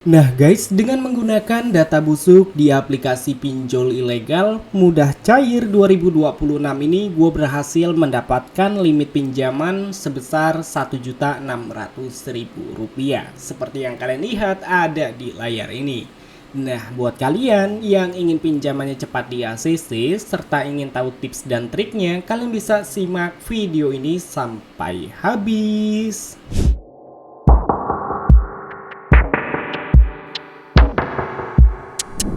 Nah guys, dengan menggunakan data busuk di aplikasi pinjol ilegal mudah cair 2026 ini gue berhasil mendapatkan limit pinjaman sebesar Rp1.600.000 seperti yang kalian lihat ada di layar ini. Nah buat kalian yang ingin pinjamannya cepat di ACC serta ingin tahu tips dan triknya, kalian bisa simak video ini sampai habis.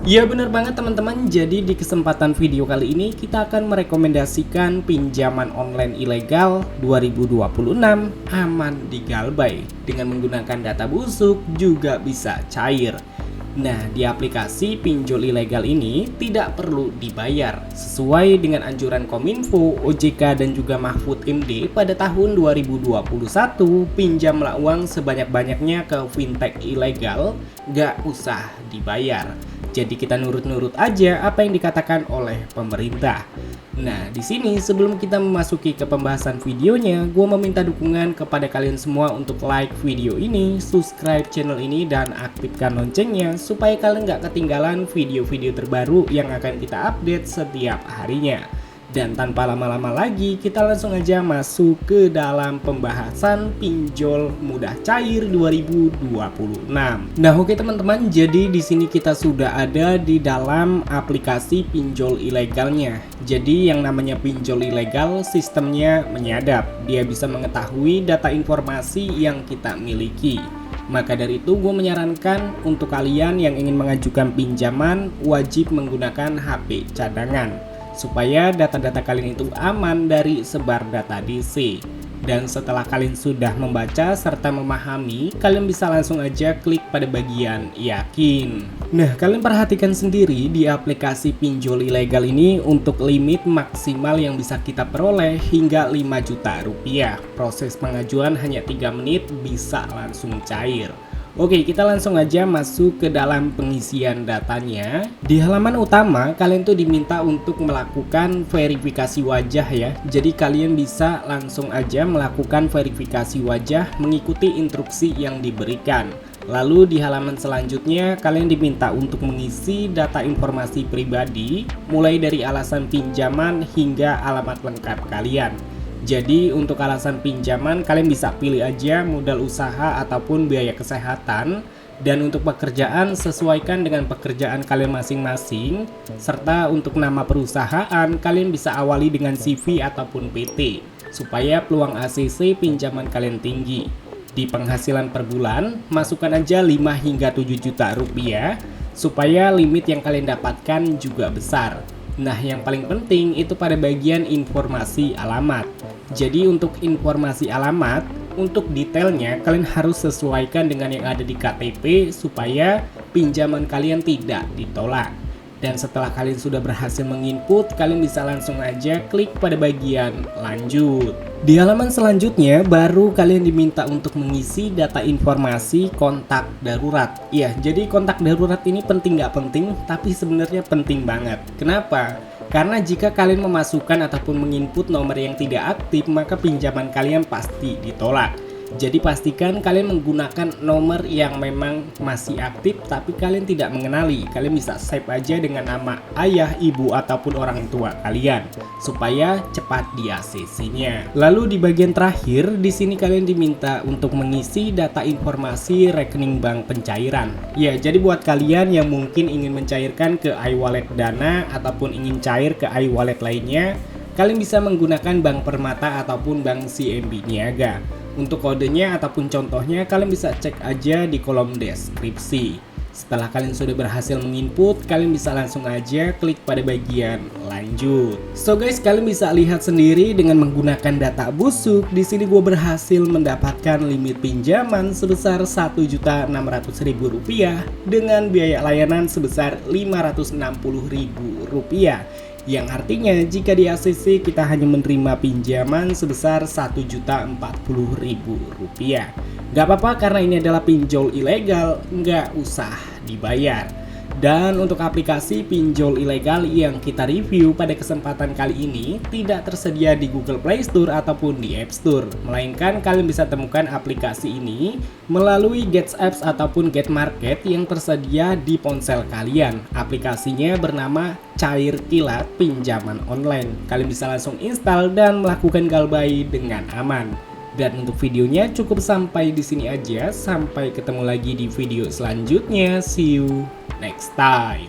Ya bener banget teman-teman, jadi di kesempatan video kali ini kita akan merekomendasikan pinjaman online ilegal 2026 aman di Galbay. Dengan menggunakan data busuk juga bisa cair. Nah di aplikasi pinjol ilegal ini tidak perlu dibayar. Sesuai dengan anjuran Kominfo, OJK dan juga Mahfud MD pada tahun 2021, pinjamlah uang sebanyak-banyaknya ke fintech ilegal, gak usah dibayar. Jadi kita nurut-nurut aja apa yang dikatakan oleh pemerintah. Nah, di sini sebelum kita memasuki ke pembahasan videonya, gue meminta dukungan kepada kalian semua untuk like video ini, subscribe channel ini, dan aktifkan loncengnya supaya kalian gak ketinggalan video-video terbaru yang akan kita update setiap harinya. Dan tanpa lama-lama lagi, kita langsung aja masuk ke dalam pembahasan pinjol mudah cair 2026. Nah, oke teman-teman, jadi di sini kita sudah ada di dalam aplikasi pinjol ilegalnya. Jadi yang namanya pinjol ilegal, sistemnya menyadap. Dia bisa mengetahui data informasi yang kita miliki. Maka dari itu gue menyarankan untuk kalian yang ingin mengajukan pinjaman wajib menggunakan HP cadangan supaya data-data kalian itu aman dari sebar data DC. Dan setelah kalian sudah membaca serta memahami, kalian bisa langsung aja klik pada bagian yakin. Nah, kalian perhatikan sendiri di aplikasi pinjol ilegal ini untuk limit maksimal yang bisa kita peroleh hingga Rp5 juta. Proses pengajuan hanya 3 menit bisa langsung cair. Oke, kita langsung aja masuk ke dalam pengisian datanya. Di halaman utama, kalian tuh diminta untuk melakukan verifikasi wajah ya. Jadi kalian bisa langsung aja melakukan verifikasi wajah mengikuti instruksi yang diberikan. Lalu di halaman selanjutnya, kalian diminta untuk mengisi data informasi pribadi, mulai dari alasan pinjaman hingga alamat lengkap kalian. Jadi untuk alasan pinjaman kalian bisa pilih aja modal usaha ataupun biaya kesehatan. Dan untuk pekerjaan sesuaikan dengan pekerjaan kalian masing-masing. Serta untuk nama perusahaan kalian bisa awali dengan CV ataupun PT supaya peluang ACC pinjaman kalian tinggi. Di penghasilan per bulan masukkan aja 5 hingga 7 juta rupiah supaya limit yang kalian dapatkan juga besar. Nah yang paling penting itu pada bagian informasi alamat. Jadi untuk informasi alamat, untuk detailnya kalian harus sesuaikan dengan yang ada di KTP supaya pinjaman kalian tidak ditolak. Dan setelah kalian sudah berhasil menginput, kalian bisa langsung aja klik pada bagian lanjut. Di halaman selanjutnya baru kalian diminta untuk mengisi data informasi kontak darurat. Ya, jadi kontak darurat ini penting nggak penting, tapi sebenarnya penting banget. Kenapa? Karena jika kalian memasukkan ataupun menginput nomor yang tidak aktif, maka pinjaman kalian pasti ditolak. Jadi pastikan kalian menggunakan nomor yang memang masih aktif tapi kalian tidak mengenali. Kalian bisa save aja dengan nama ayah, ibu ataupun orang tua kalian supaya cepat di ACC-nya. Lalu di bagian terakhir di sini kalian diminta untuk mengisi data informasi rekening bank pencairan. Ya, jadi buat kalian yang mungkin ingin mencairkan ke iWallet Dana ataupun ingin cair ke iWallet lainnya, kalian bisa menggunakan Bank Permata ataupun Bank CMB Niaga. Untuk kodenya ataupun contohnya kalian bisa cek aja di kolom deskripsi. Setelah kalian sudah berhasil menginput, kalian bisa langsung aja klik pada bagian lanjut. So guys, kalian bisa lihat sendiri dengan menggunakan data busuk. Di sini gue berhasil mendapatkan limit pinjaman sebesar Rp1.600.000 dengan biaya layanan sebesar Rp560.000. Yang artinya jika di ACC kita hanya menerima pinjaman sebesar Rp1.040.000. Gak apa-apa karena ini adalah pinjol ilegal, nggak usah dibayar. Dan untuk aplikasi pinjol ilegal yang kita review pada kesempatan kali ini tidak tersedia di Google Play Store ataupun di App Store, melainkan kalian bisa temukan aplikasi ini melalui Get Apps ataupun Get Market yang tersedia di ponsel kalian. Aplikasinya bernama Cair Kilat Pinjaman Online. Kalian bisa langsung install dan melakukan galbay dengan aman. Dan untuk videonya cukup sampai di sini aja. Sampai ketemu lagi di video selanjutnya. See you next time.